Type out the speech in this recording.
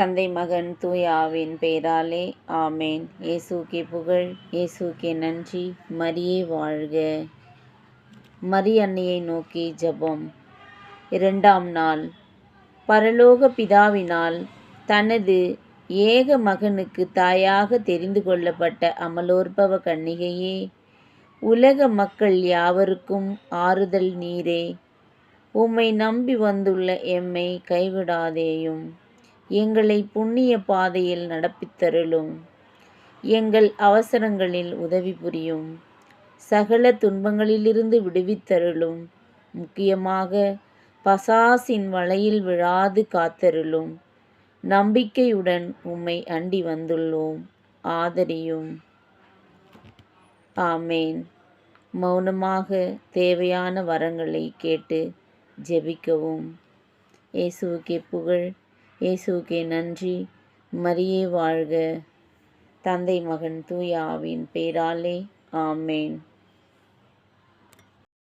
தந்தை மகன் தூய ஆவியின் பெயராலே ஆமேன். இயேசுவுக்கே புகழ், இயேசுவுக்கே நன்றி. மரியே வாழ்க. மரி அன்னையை நோக்கி ஜெபம். 2ஆம் நாள். பரலோக பிதாவினால் தனது ஏக மகனுக்கு தாயாக தெரிந்து கொள்ளப்பட்ட அமலோற்பவ கன்னிகையே, உலக மக்கள் யாவருக்கும் ஆறுதல் நீரே. உம்மை நம்பி வந்துள்ள எம்மை கைவிடாதேயும். எங்களை புண்ணிய பாதையில் நடப்பித்தருளும். எங்கள் அவசரங்களில் உதவி புரியும். சகல துன்பங்களிலிருந்து விடுவித்தருளும். முக்கியமாக பசாசின் வலையில் விழாது காத்தருளும். நம்பிக்கையுடன் உம்மை அண்டி வந்துள்ளோம், ஆதரியும். ஆமேன். மௌனமாக தேவையான வரங்களை கேட்டு ஜெபிக்கவும். இயேசுவுக்கே புகழ், இயேசுவுக்கே நன்றி. மரியே வாழ்க. தந்தை மகன் தூய ஆவியின் பெயராலே ஆமேன்.